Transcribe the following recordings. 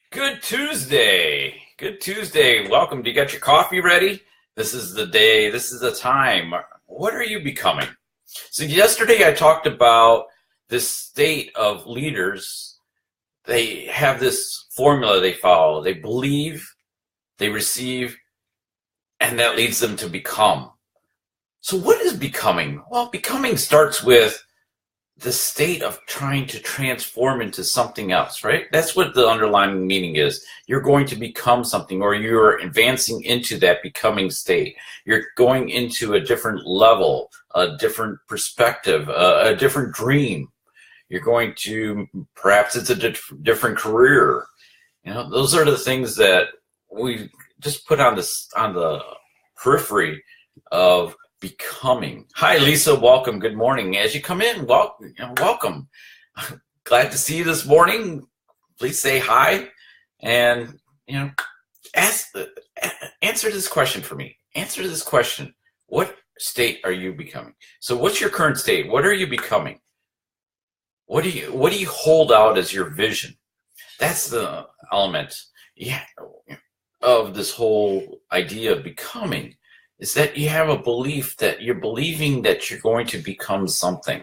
Good Tuesday. Good Tuesday. Welcome. Do you got your coffee ready? This is the day. This is the time. What are you becoming? So yesterday I talked about this state of leaders. They have this formula they follow. They believe, they receive, and that leads them to become. So what is becoming? Well, becoming starts with the state of trying to transform into something else, right? That's what the underlying meaning is. You're going to become something, or you're advancing into that becoming state. You're going into a different level, a different perspective, a different dream. You're going to, perhaps it's a different career. Those are the things that we just put on the periphery of becoming. Hi, Lisa. Welcome. Good morning. As you come in, welcome. Glad to see you this morning. Please say hi, and answer this question for me. Answer this question: what state are you becoming? So, what's your current state? What are you becoming? What do you hold out as your vision? That's the element, of this whole idea of becoming. Is that you have a belief that you're believing that you're going to become something,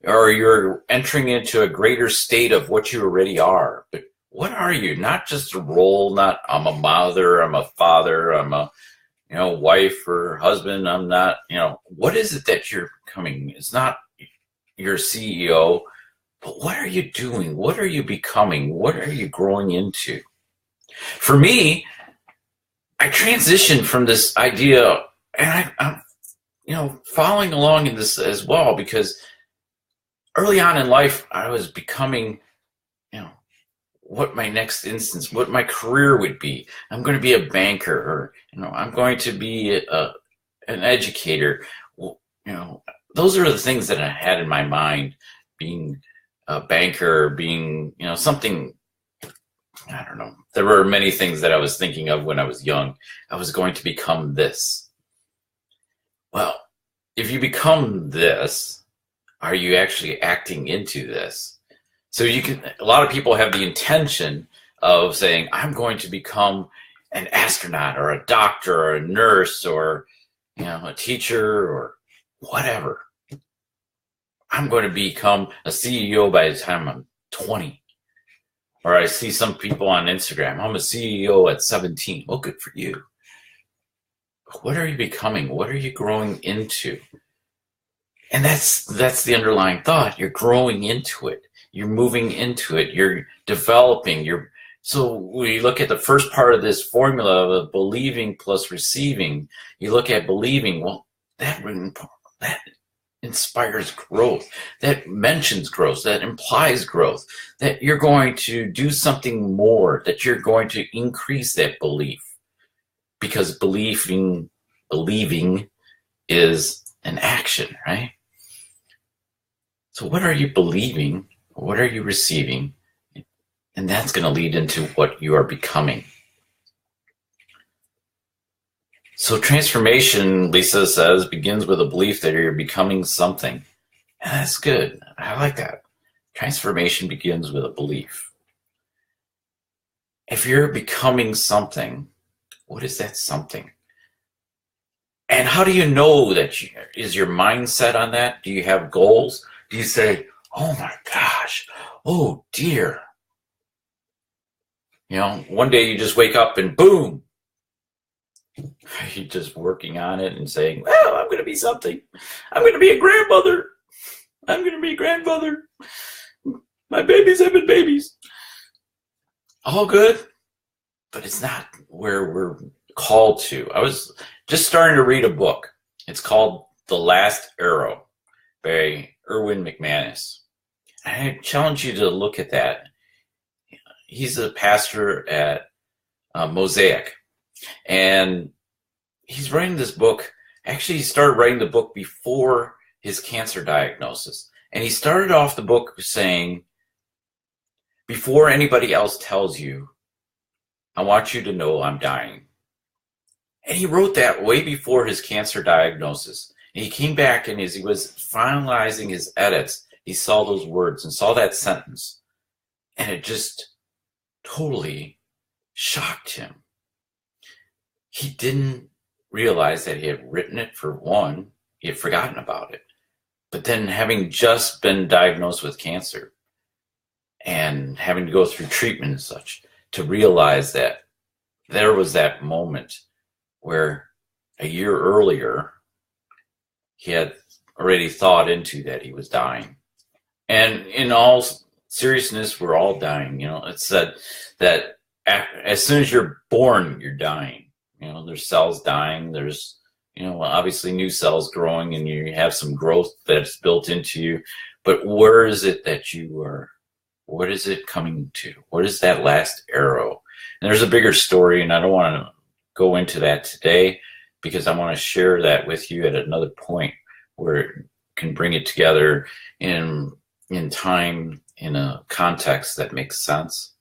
or you're entering into a greater state of what you already are. But what are you? Not just a role, not I'm a mother, I'm a father, I'm a wife or husband. I'm not, what is it that you're becoming? It's not your CEO, but what are you doing? What are you becoming? What are you growing into? For me, I transitioned from this idea, and I'm following along in this as well, because early on in life, I was becoming, what my next instance, what my career would be. I'm going to be a banker, or, I'm going to be an educator. Those are the things that I had in my mind, being a banker, being, something. I don't know. There were many things that I was thinking of when I was young. I was going to become this. Well, if you become this, are you actually acting into this? So a lot of people have the intention of saying, I'm going to become an astronaut or a doctor or a nurse or, a teacher or whatever. I'm going to become a CEO by the time I'm 20. Or I see some people on Instagram, I'm a CEO at 17. Well, good for you. What are you becoming? What are you growing into? And that's the underlying thought. You're growing into it. You're moving into it. You're developing. So we look at the first part of this formula of believing plus receiving. You look at believing. Well, that inspires growth, that mentions growth, that implies growth, that you're going to do something more, that you're going to increase that belief, because believing is an action, right? So what are you believing? What are you receiving? And that's going to lead into what you are becoming. So transformation, Lisa says, begins with a belief that you're becoming something. And that's good. I like that. Transformation begins with a belief. If you're becoming something, what is that something? And how do you know that? Is your mindset on that? Do you have goals? Do you say, oh my gosh, oh dear. One day you just wake up and boom, you're just working on it and saying, well, I'm going to be something. I'm going to be a grandmother. I'm going to be a grandmother. My babies have been babies. All good, but it's not where we're called to. I was just starting to read a book. It's called The Last Arrow by Erwin McManus. I challenge you to look at that. He's a pastor at Mosaic. And he's writing this book. Actually, he started writing the book before his cancer diagnosis. And he started off the book saying, before anybody else tells you, I want you to know I'm dying. And he wrote that way before his cancer diagnosis. And he came back, and as he was finalizing his edits, he saw those words and saw that sentence. And it just totally shocked him. He didn't realize that he had written it. For one, he had forgotten about it. But then, having just been diagnosed with cancer and having to go through treatment and such, to realize that there was that moment where a year earlier he had already thought into that he was dying. And in all seriousness, we're all dying. It's said that as soon as you're born, you're dying. There's cells dying. There's, obviously new cells growing, and you have some growth that's built into you. But where is it that you are? What is it coming to? What is that last arrow? And there's a bigger story, and I don't want to go into that today because I want to share that with you at another point where it can bring it together in time, in a context that makes sense.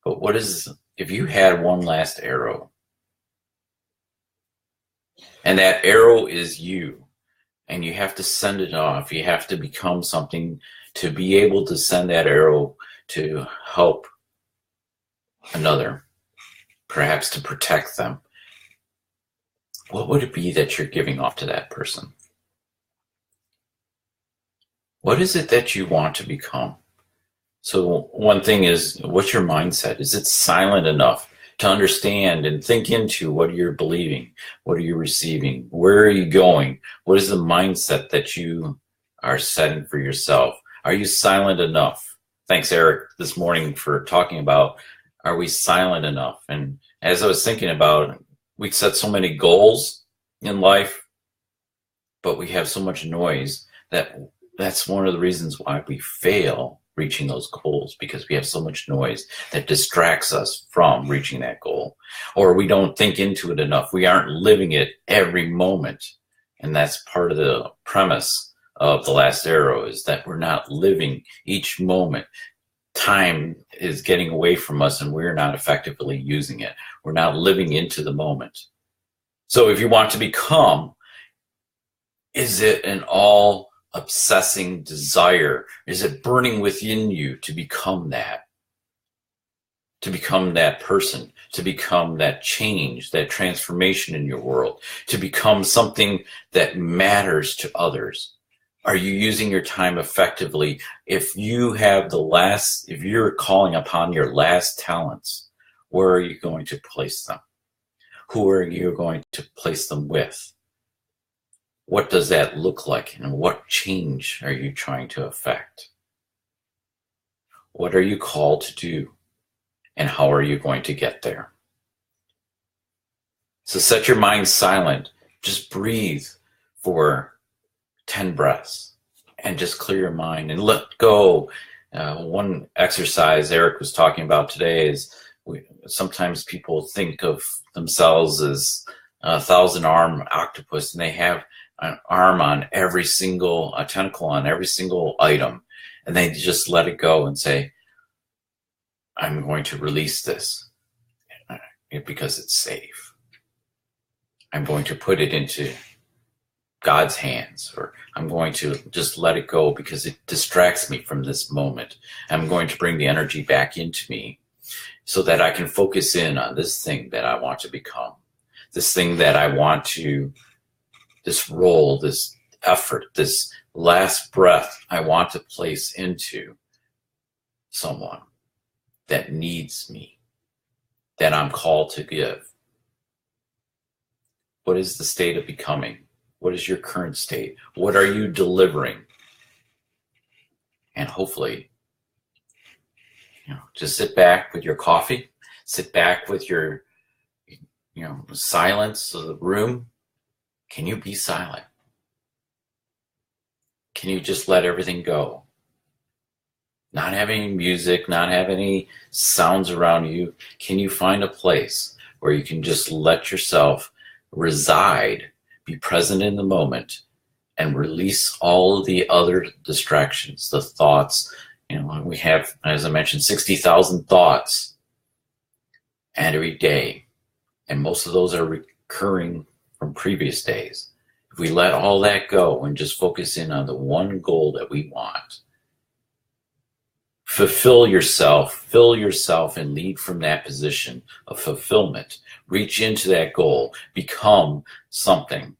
But what is, if you had one last arrow, and that arrow is you, and you have to send it off, you have to become something to be able to send that arrow to help another, perhaps to protect them, what would it be that you're giving off to that person? What is it that you want to become? So one thing is, what's your mindset? Is it silent enough to understand and think into what you're believing? What are you receiving? Where are you going? What is the mindset that you are setting for yourself? Are you silent enough? Thanks, Eric, this morning for talking about, are we silent enough? And as I was thinking about, we set so many goals in life, but we have so much noise that's one of the reasons why we fail reaching those goals, because we have so much noise that distracts us from reaching that goal, or we don't think into it enough. We aren't living it every moment. And that's part of the premise of the last arrow, is that we're not living each moment. Time is getting away from us and we're not effectively using it. We're not living into the moment. So if you want to become, is it an all obsessing desire? Is it burning within you to become that? To become that person, to become that change, that transformation in your world, to become something that matters to others? Are you using your time effectively? If you're calling upon your last talents, where are you going to place them? Who are you going to place them with? What does that look like, and what change are you trying to affect? What are you called to do, and how are you going to get there? So set your mind silent. Just breathe for 10 breaths and just clear your mind and let go. One exercise Eric was talking about today is sometimes people think of themselves as a 1,000-arm octopus, and they have an arm on every single, a tentacle on every single item, and they just let it go and say, I'm going to release this because it's safe. I'm going to put it into God's hands, or I'm going to just let it go because it distracts me from this moment. I'm going to bring the energy back into me so that I can focus in on this thing that I want to become, this thing that I want to, this role, this effort, this last breath I want to place into someone that needs me, that I'm called to give. What is the state of becoming? What is your current state? What are you delivering? And hopefully, just sit back with your coffee, sit back with your, silence of the room. Can you be silent? Can you just let everything go? Not have any music, not have any sounds around you. Can you find a place where you can just let yourself reside, be present in the moment, and release all of the other distractions, the thoughts? We have, as I mentioned, 60,000 thoughts every day, and most of those are recurring from previous days. If we let all that go and just focus in on the one goal that we want, Fulfill yourself, fill yourself, and lead from that position of fulfillment. Reach into that goal, become something.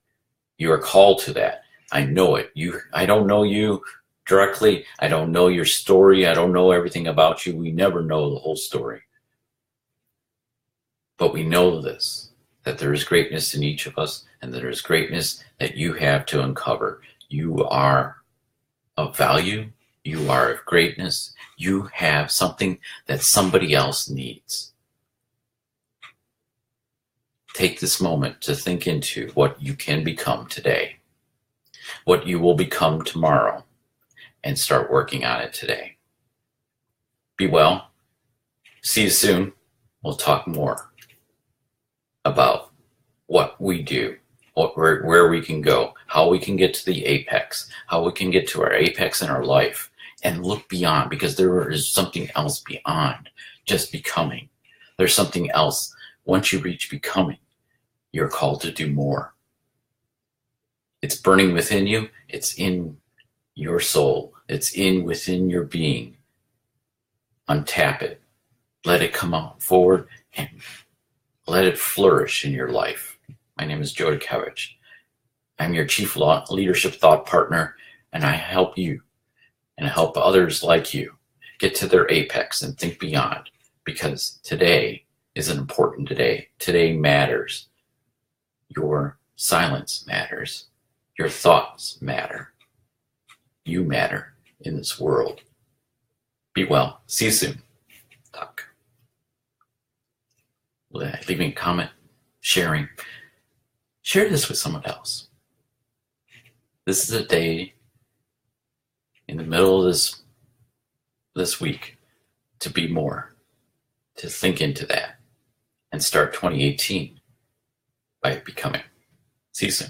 You are called to that. I know it. I don't know you directly. I don't know your story. I don't know everything about you. We never know the whole story. But we know this, that there is greatness in each of us, and that there is greatness that you have to uncover. You are of value. You are of greatness. You have something that somebody else needs. Take this moment to think into what you can become today, what you will become tomorrow, and start working on it today. Be well. See you soon. We'll talk more about what we do, where we can go, how we can get to the apex, how we can get to our apex in our life, and look beyond, because there is something else beyond just becoming. There's something else. Once you reach becoming, you're called to do more. It's burning within you. It's in your soul. It's within your being. Untap it. Let it come out forward and let it flourish in your life. My name is Dutkiewicz. I'm your Chief Leadership Thought Partner, and I help you and help others like you get to their apex and think beyond, because today is an important day. Today matters. Your silence matters. Your thoughts matter. You matter in this world. Be well. See you soon. Talk. Leaving a comment, sharing. Share this with someone else. This is a day in the middle of this week to be more, to think into that, and start 2018 by becoming. See you soon.